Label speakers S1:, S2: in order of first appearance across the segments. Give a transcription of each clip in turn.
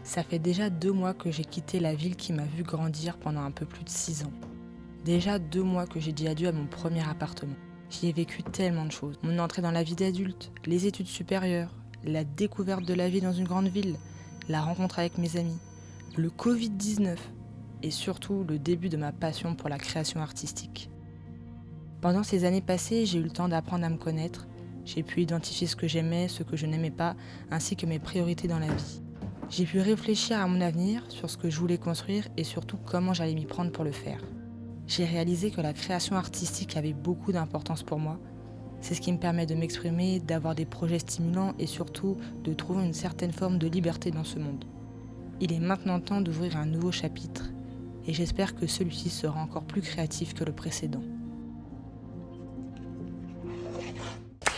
S1: Ça fait déjà 2 mois que j'ai quitté la ville qui m'a vu grandir pendant un peu plus de 6 ans. Déjà 2 mois que j'ai dit adieu à mon premier appartement. J'y ai vécu tellement de choses. Mon entrée dans la vie d'adulte, les études supérieures, la découverte de la vie dans une grande ville, la rencontre avec mes amis, le Covid-19 et surtout le début de ma passion pour la création artistique. Pendant ces années passées, j'ai eu le temps d'apprendre à me connaître. J'ai pu identifier ce que j'aimais, ce que je n'aimais pas, ainsi que mes priorités dans la vie. J'ai pu réfléchir à mon avenir, sur ce que je voulais construire et surtout comment j'allais m'y prendre pour le faire. J'ai réalisé que la création artistique avait beaucoup d'importance pour moi. C'est ce qui me permet de m'exprimer, d'avoir des projets stimulants et surtout de trouver une certaine forme de liberté dans ce monde. Il est maintenant temps d'ouvrir un nouveau chapitre et j'espère que celui-ci sera encore plus créatif que le précédent.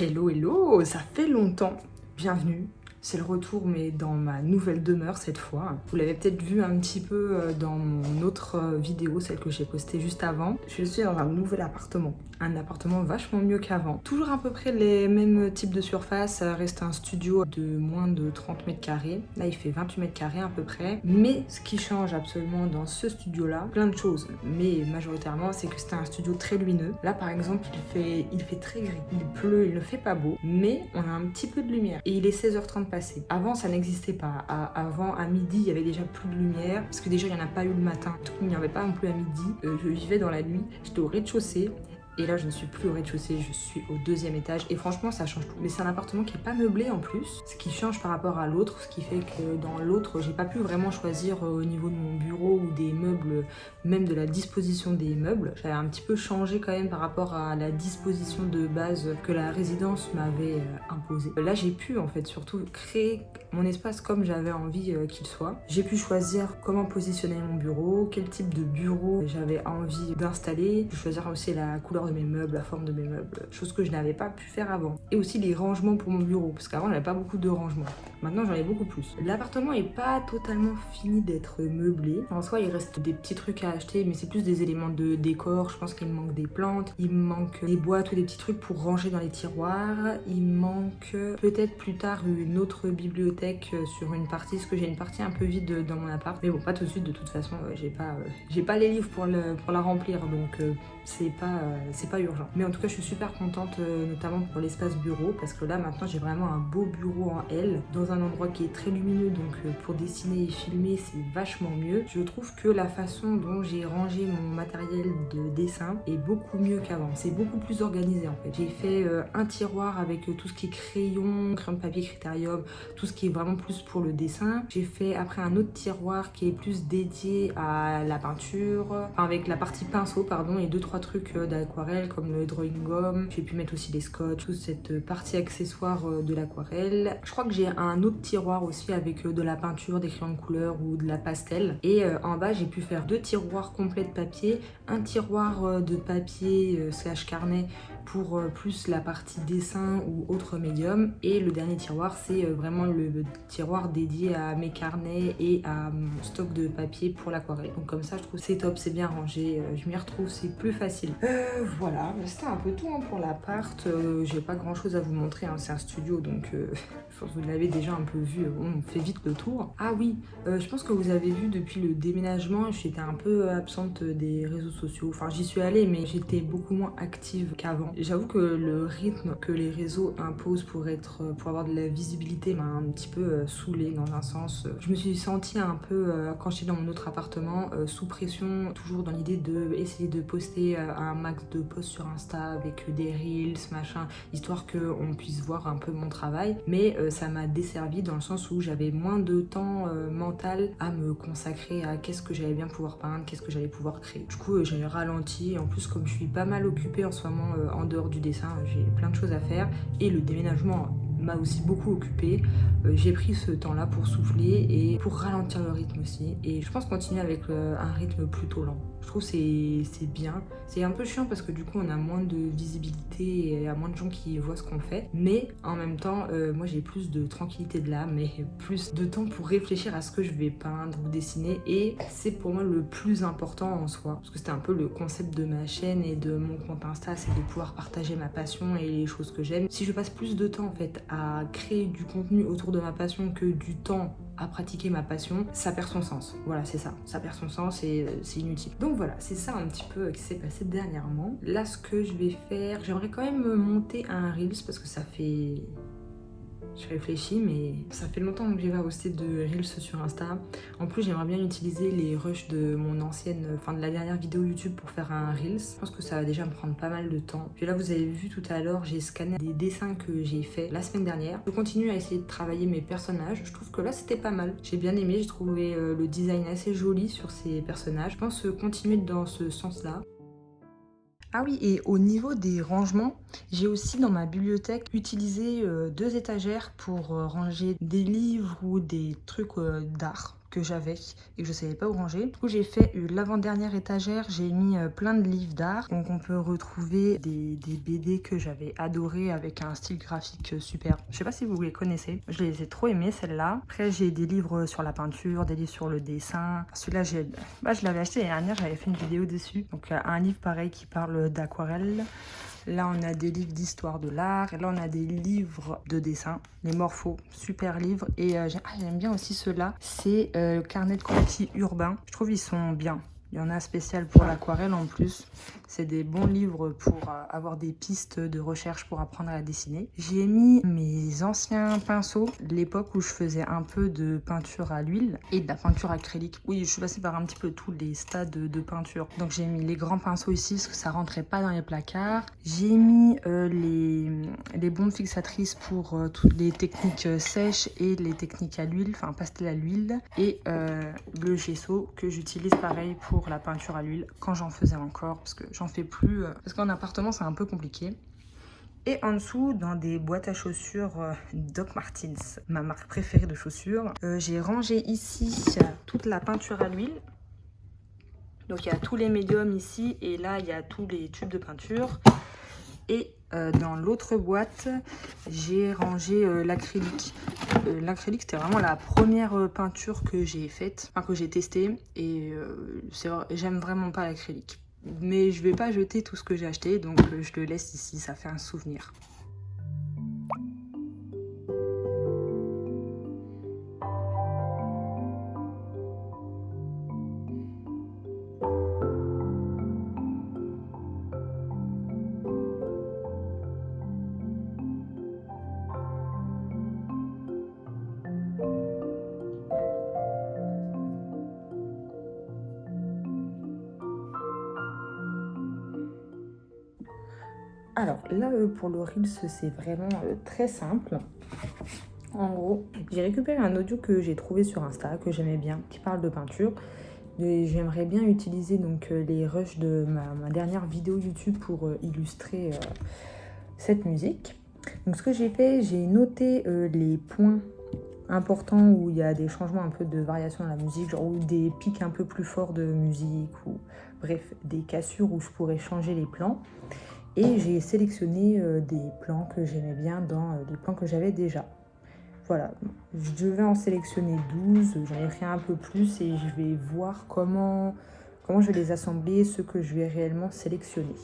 S2: Hello, hello, ça fait longtemps. Bienvenue. C'est le retour, mais dans ma nouvelle demeure cette fois. Vous l'avez peut-être vu un petit peu dans mon autre vidéo, celle que j'ai postée juste avant. Je suis dans un nouvel appartement. Un appartement vachement mieux qu'avant. Toujours à peu près les mêmes types de surface. Ça reste un studio de moins de 30 mètres carrés. Là, il fait 28 mètres carrés à peu près. Mais ce qui change absolument dans ce studio-là, plein de choses. Mais majoritairement, c'est que c'était un studio très lumineux. Là, par exemple, il fait très gris. Il pleut, il ne fait pas beau. Mais on a un petit peu de lumière. Et il est 16h30 passé. Avant, ça n'existait pas. Avant, à midi, il y avait déjà plus de lumière. Parce que déjà, il n'y en a pas eu le matin. Il n'y en avait pas non plus à midi. Je vivais dans la nuit. J'étais au rez-de-chaussée. Et là, je ne suis plus au rez-de-chaussée, je suis au 2e étage. Et franchement, ça change tout. Mais c'est un appartement qui n'est pas meublé en plus, ce qui change par rapport à l'autre, ce qui fait que dans l'autre, j'ai pas pu vraiment choisir au niveau de mon bureau ou des meubles, même de la disposition des meubles. J'avais un petit peu changé quand même par rapport à la disposition de base que la résidence m'avait imposée. Là, j'ai pu en fait surtout créer mon espace comme j'avais envie qu'il soit. J'ai pu choisir comment positionner mon bureau, quel type de bureau j'avais envie d'installer. J'ai pu choisir aussi la couleur de mes meubles, la forme de mes meubles, chose que je n'avais pas pu faire avant. Et aussi les rangements pour mon bureau, parce qu'avant j'avais pas beaucoup de rangements. Maintenant j'en ai beaucoup plus. L'appartement est pas totalement fini d'être meublé. En soi il reste des petits trucs à acheter, mais c'est plus des éléments de décor. Je pense qu'il me manque des plantes, il me manque des boîtes ou des petits trucs pour ranger dans les tiroirs. Il me manque peut-être plus tard une autre bibliothèque sur une partie, parce que j'ai une partie un peu vide dans mon appart. Mais bon, pas tout de suite, de toute façon, j'ai pas les livres pour la remplir, donc c'est pas urgent. Mais en tout cas, je suis super contente, notamment pour l'espace bureau, parce que là, maintenant, j'ai vraiment un beau bureau en L, dans un endroit qui est très lumineux, donc pour dessiner et filmer, c'est vachement mieux. Je trouve que la façon dont j'ai rangé mon matériel de dessin est beaucoup mieux qu'avant. C'est beaucoup plus organisé, en fait. J'ai fait un tiroir avec tout ce qui est crayon de papier critérium, tout ce qui est vraiment plus pour le dessin. J'ai fait après un autre tiroir qui est plus dédié à la peinture, enfin, avec la partie pinceau, pardon, et 2-3 trucs d'aquarelle comme le drawing gum. J'ai pu mettre aussi les scotch, toute cette partie accessoire de l'aquarelle. Je crois que j'ai un autre tiroir aussi avec de la peinture, des crayons de couleur ou de la pastel. Et en bas, j'ai pu faire 2 tiroirs complets de papier, un tiroir de papier slash carnet pour plus la partie dessin ou autre médium, et le dernier tiroir c'est vraiment le tiroir dédié à mes carnets et à mon stock de papier pour l'aquarelle. Donc comme ça je trouve c'est top, c'est bien rangé, je m'y retrouve, c'est plus facile. Voilà, c'était un peu tout pour l'appart. J'ai pas grand chose à vous montrer, hein. C'est un studio donc vous l'avez déjà un peu vu, on fait vite le tour. Ah oui, je pense que vous avez vu depuis le déménagement, j'étais un peu absente des réseaux sociaux. Enfin j'y suis allée mais j'étais beaucoup moins active qu'avant. J'avoue que le rythme que les réseaux imposent pour avoir de la visibilité m'a un petit peu saoulée dans un sens. Je me suis sentie un peu, quand j'étais dans mon autre appartement, sous pression, toujours dans l'idée de essayer de poster un max de posts sur Insta avec des reels, machin, histoire qu'on puisse voir un peu mon travail. Mais ça m'a desservi dans le sens où j'avais moins de temps mental à me consacrer à qu'est-ce que j'allais bien pouvoir peindre, qu'est-ce que j'allais pouvoir créer. Du coup, j'ai ralenti. En plus, comme je suis pas mal occupée en ce moment en dehors du dessin, j'ai plein de choses à faire et le déménagement m'a aussi beaucoup occupée. J'ai pris ce temps-là pour souffler et pour ralentir le rythme aussi, et je pense continuer avec un rythme plutôt lent. Je trouve que c'est bien. C'est un peu chiant parce que du coup on a moins de visibilité et il y a moins de gens qui voient ce qu'on fait, mais en même temps moi j'ai plus de tranquillité de l'âme et plus de temps pour réfléchir à ce que je vais peindre ou dessiner, et c'est pour moi le plus important en soi, parce que c'était un peu le concept de ma chaîne et de mon compte Insta, c'est de pouvoir partager ma passion et les choses que j'aime. Si je passe plus de temps en fait à créer du contenu autour de ma passion que du temps à pratiquer ma passion, ça perd son sens. Voilà, c'est ça. Ça perd son sens et c'est inutile. Donc voilà, c'est ça un petit peu qui s'est passé dernièrement. Là, ce que je vais faire, j'aimerais quand même monter un Reels parce que ça fait... Je réfléchis, mais ça fait longtemps que j'ai pas posté de Reels sur Insta. En plus, j'aimerais bien utiliser les rushs de mon de la dernière vidéo YouTube pour faire un Reels. Je pense que ça va déjà me prendre pas mal de temps. Puis là, vous avez vu tout à l'heure, j'ai scanné des dessins que j'ai fait la semaine dernière. Je continue à essayer de travailler mes personnages. Je trouve que là, c'était pas mal. J'ai bien aimé, j'ai trouvé le design assez joli sur ces personnages. Je pense continuer dans ce sens-là. Ah oui, et au niveau des rangements, j'ai aussi dans ma bibliothèque utilisé 2 étagères pour ranger des livres ou des trucs d'art que j'avais et que je savais pas où ranger. Du coup, j'ai fait l'avant-dernière étagère, j'ai mis plein de livres d'art. Donc on peut retrouver des BD que j'avais adoré avec un style graphique super. Je sais pas si vous les connaissez, je les ai trop aimés celles-là. Après, j'ai des livres sur la peinture, des livres sur le dessin. Celui-là, je l'avais acheté l'année dernière, j'avais fait une vidéo dessus. Donc un livre pareil qui parle d'aquarelle. Là, on a des livres d'histoire de l'art. Et là, on a des livres de dessin. Les Morphos, super livres. Et j'aime bien aussi ceux-là. C'est le carnet de croquis urbain. Je trouve ils sont bien. Il y en a spécial pour l'aquarelle en plus. C'est des bons livres pour avoir des pistes de recherche pour apprendre à dessiner. J'ai mis mes anciens pinceaux, l'époque où je faisais un peu de peinture à l'huile et de la peinture acrylique. Oui, je suis passée par un petit peu tous les stades de peinture. Donc j'ai mis les grands pinceaux ici parce que ça rentrait pas dans les placards. J'ai mis les bombes fixatrices pour toutes les techniques sèches et les techniques à l'huile, enfin pastel à l'huile. Et le gesso que j'utilise pareil pour la peinture à l'huile quand j'en faisais encore parce que j'en fais plus parce qu'en appartement c'est un peu compliqué. Et en dessous, dans des boîtes à chaussures Doc Martens, ma marque préférée de chaussures, j'ai rangé ici toute la peinture à l'huile. Donc il y a tous les médiums ici et là il y a tous les tubes de peinture. Et dans l'autre boîte, j'ai rangé l'acrylique. L'acrylique, c'était vraiment la première peinture que j'ai faite, enfin que j'ai testée. Et j'aime vraiment pas l'acrylique. Mais je vais pas jeter tout ce que j'ai acheté, donc je le laisse ici, ça fait un souvenir. Alors là, pour le Reels, c'est vraiment très simple. En gros, j'ai récupéré un audio que j'ai trouvé sur Insta, que j'aimais bien, qui parle de peinture. J'aimerais bien utiliser donc les rushs de ma dernière vidéo YouTube pour illustrer cette musique. Donc ce que j'ai fait, j'ai noté les points importants où il y a des changements un peu de variation dans la musique, genre ou des pics un peu plus forts de musique, ou bref, des cassures où je pourrais changer les plans. Et j'ai sélectionné des plans que j'aimais bien dans les plans que j'avais déjà. Voilà, je devais en sélectionner 12, j'en ai pris un peu plus et je vais voir comment je vais les assembler, ceux que je vais réellement sélectionner.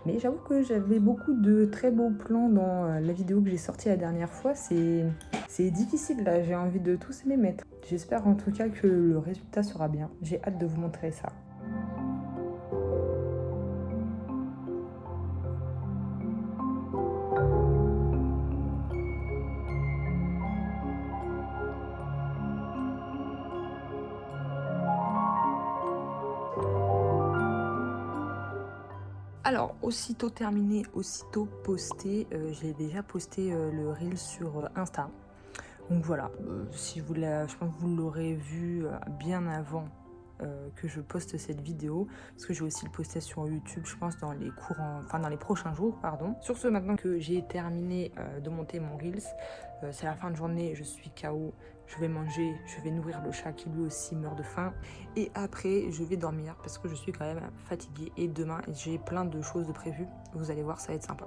S2: Mais j'avoue que j'avais beaucoup de très beaux plans dans la vidéo que j'ai sortie la dernière fois. C'est difficile là, j'ai envie de tous les mettre. J'espère en tout cas que le résultat sera bien. J'ai hâte de vous montrer ça. Alors, aussitôt terminé, aussitôt posté, j'ai déjà posté le reel sur Insta. Donc voilà, si vous je pense que vous l'aurez vu bien avant que je poste cette vidéo, parce que je vais aussi le poster sur YouTube, je pense dans les prochains jours, pardon. Sur ce, maintenant que j'ai terminé de monter mon Reels, c'est la fin de journée, je suis KO, je vais manger, je vais nourrir le chat qui lui aussi meurt de faim, et après je vais dormir parce que je suis quand même fatiguée, et demain j'ai plein de choses de prévues, vous allez voir, ça va être sympa.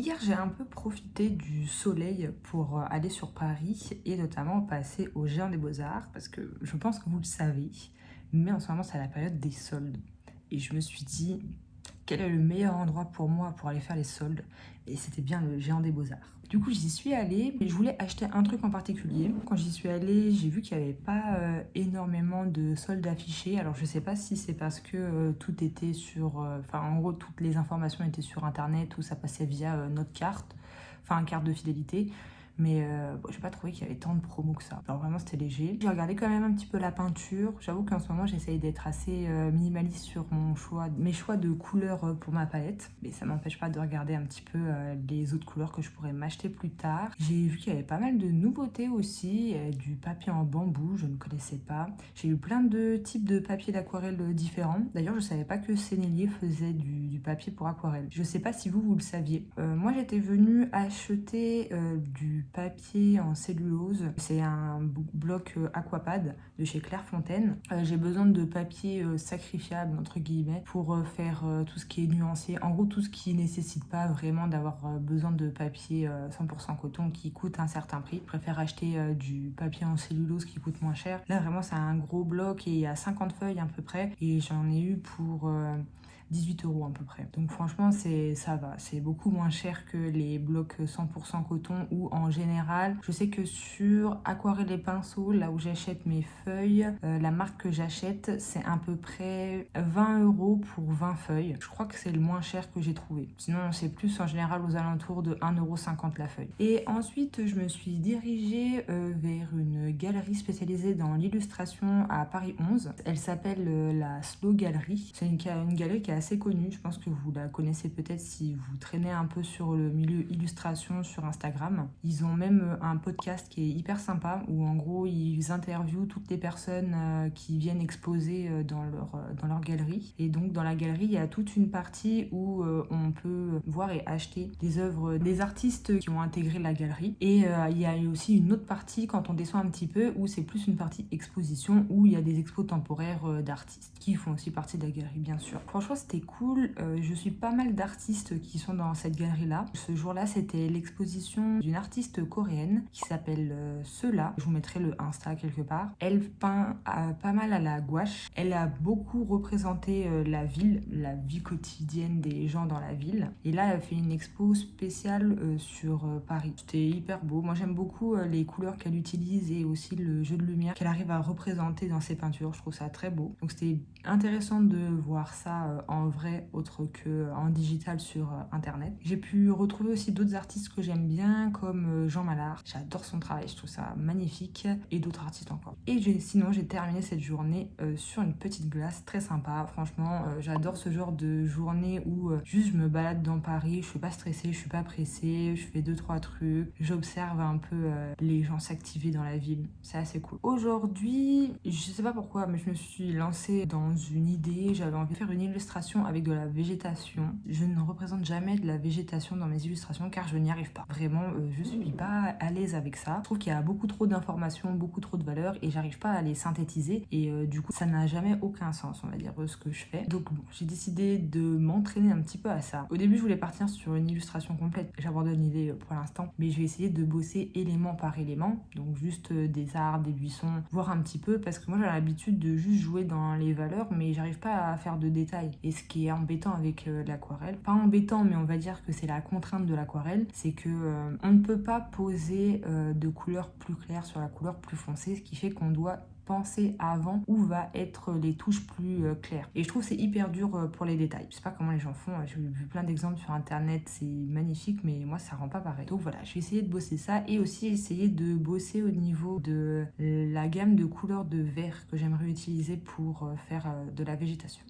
S2: Hier, j'ai un peu profité du soleil pour aller sur Paris et notamment passer au Géant des Beaux-Arts parce que je pense que vous le savez, mais en ce moment, c'est la période des soldes. Et je me suis dit, quel est le meilleur endroit pour moi pour aller faire les soldes? Et c'était bien le Géant des Beaux-Arts. Du coup, j'y suis allée, mais je voulais acheter un truc en particulier. Quand j'y suis allée, j'ai vu qu'il n'y avait pas énormément de soldes affichés. Alors, je sais pas si c'est parce que tout était sur... Enfin, en gros, toutes les informations étaient sur Internet ou ça passait via notre carte, enfin, carte de fidélité. Mais bon, j'ai pas trouvé qu'il y avait tant de promos que ça. Alors vraiment c'était léger. J'ai regardé quand même un petit peu la peinture. J'avoue qu'en ce moment j'essaye d'être assez minimaliste sur mes choix de couleurs pour ma palette. Mais ça m'empêche pas de regarder un petit peu les autres couleurs que je pourrais m'acheter plus tard. J'ai vu qu'il y avait pas mal de nouveautés aussi. Du papier en bambou, je ne connaissais pas. J'ai eu plein de types de papier d'aquarelle différents. D'ailleurs je savais pas que Sennelier faisait du papier pour aquarelle. Je sais pas si vous le saviez. Moi j'étais venue acheter du papier en cellulose. C'est un bloc Aquapad de chez Clairefontaine. J'ai besoin de papier sacrifiable entre guillemets pour faire tout ce qui est nuancier. En gros tout ce qui nécessite pas vraiment d'avoir besoin de papier 100% coton qui coûte un certain prix. Je préfère acheter du papier en cellulose qui coûte moins cher. Là vraiment c'est un gros bloc et il y a 50 feuilles à peu près et j'en ai eu pour 18 € à peu près. Donc franchement, ça va. C'est beaucoup moins cher que les blocs 100% coton ou en général. Je sais que sur Aquarelle et Pinceau, là où j'achète mes feuilles, la marque que j'achète, c'est à peu près 20 € pour 20 feuilles. Je crois que c'est le moins cher que j'ai trouvé. Sinon, c'est plus en général aux alentours de 1,50 € la feuille. Et ensuite, je me suis dirigée vers une galerie spécialisée dans l'illustration à Paris 11. Elle s'appelle la Slow Gallery. C'est une galerie qui est assez connue, je pense que vous la connaissez peut-être si vous traînez un peu sur le milieu illustration sur Instagram. Ils ont même un podcast qui est hyper sympa où en gros ils interviewent toutes les personnes qui viennent exposer dans leur galerie. Et donc dans la galerie il y a toute une partie où on peut voir et acheter des œuvres des artistes qui ont intégré la galerie. Et il y a aussi une autre partie quand on descend un petit peu où c'est plus une partie exposition où il y a des expos temporaires d'artistes qui font aussi partie de la galerie bien sûr. Franchement c'était cool, je suis pas mal d'artistes qui sont dans cette galerie là. Ce jour là c'était l'exposition d'une artiste coréenne qui s'appelle Seula, je vous mettrai le Insta quelque part. Elle peint pas mal à la gouache, elle a beaucoup représenté la ville, la vie quotidienne des gens dans la ville et là elle fait une expo spéciale sur Paris. C'était hyper beau, moi j'aime beaucoup les couleurs qu'elle utilise et aussi le jeu de lumière qu'elle arrive à représenter dans ses peintures, je trouve ça très beau. Donc c'était intéressant de voir ça en vrai autre que en digital sur internet. J'ai pu retrouver aussi d'autres artistes que j'aime bien comme Jean Mallard, j'adore son travail, je trouve ça magnifique et d'autres artistes encore. Et sinon j'ai terminé cette journée sur une petite glace très sympa, franchement j'adore ce genre de journée où juste je me balade dans Paris, je suis pas stressée, je suis pas pressée, je fais 2-3 trucs, j'observe un peu les gens s'activer dans la ville, c'est assez cool. Aujourd'hui, je sais pas pourquoi mais je me suis lancée dans une idée, j'avais envie de faire une illustration avec de la végétation. Je ne représente jamais de la végétation dans mes illustrations car je n'y arrive pas. Vraiment, je suis pas à l'aise avec ça. Je trouve qu'il y a beaucoup trop d'informations, beaucoup trop de valeurs et j'arrive pas à les synthétiser et du coup ça n'a jamais aucun sens on va dire ce que je fais. Donc bon, j'ai décidé de m'entraîner un petit peu à ça. Au début je voulais partir sur une illustration complète, j'abandonne l'idée pour l'instant, mais je vais essayer de bosser élément par élément, donc juste des arbres, des buissons, voir un petit peu parce que moi j'ai l'habitude de juste jouer dans les valeurs mais j'arrive pas à faire de détails. Et ce qui est embêtant avec l'aquarelle, pas embêtant mais on va dire que c'est la contrainte de l'aquarelle, c'est que on ne peut pas poser de couleur plus claire sur la couleur plus foncée, ce qui fait qu'on doit penser avant où va être les touches plus claires. Et je trouve c'est hyper dur pour les détails. Je sais pas comment les gens font, j'ai vu plein d'exemples sur internet, c'est magnifique mais moi ça rend pas pareil. Donc voilà, je vais essayer de bosser ça et aussi essayer de bosser au niveau de la gamme de couleurs de vert que j'aimerais utiliser pour faire de la végétation.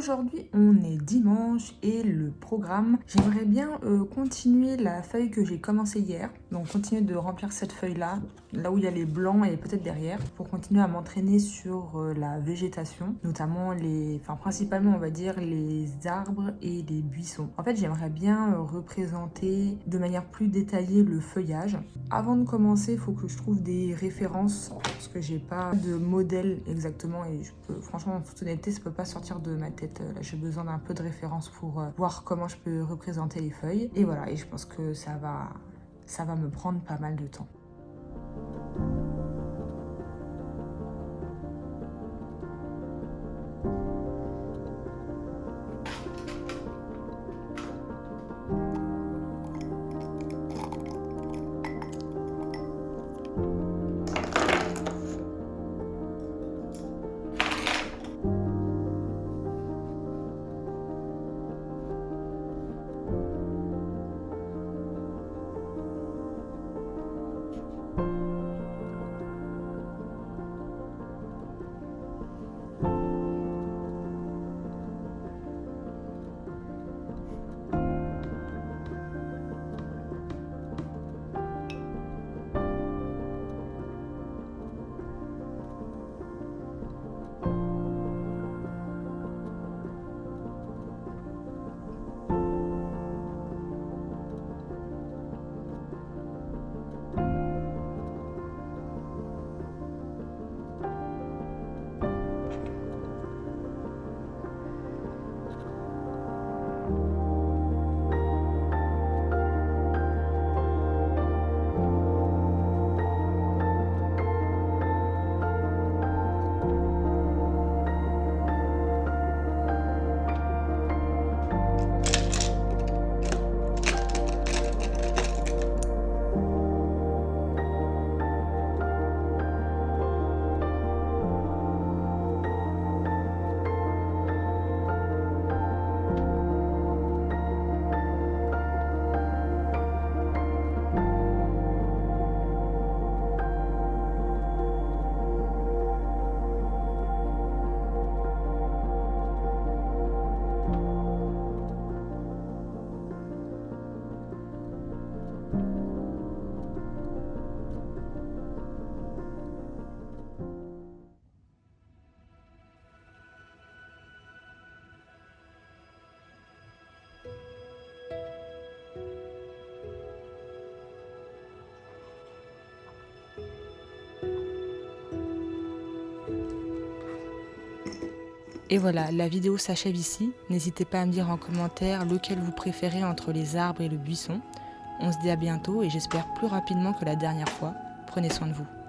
S2: aujourd'hui on est dimanche et le programme, j'aimerais bien continuer la feuille que j'ai commencé hier. Donc continuer de remplir cette feuille là où il y a les blancs et peut-être derrière, pour continuer à m'entraîner sur la végétation, notamment principalement on va dire les arbres et les buissons. En fait j'aimerais bien représenter de manière plus détaillée le feuillage. Avant de commencer, il faut que je trouve des références parce que j'ai pas de modèle exactement et franchement en toute honnêteté ça peut pas sortir de ma tête. Là j'ai besoin d'un peu de références pour voir comment je peux représenter les feuilles. Et voilà, et je pense que ça va me prendre pas mal de temps.
S1: Et voilà, la vidéo s'achève ici. N'hésitez pas à me dire en commentaire lequel vous préférez entre les arbres et le buisson. On se dit à bientôt et j'espère plus rapidement que la dernière fois. Prenez soin de vous.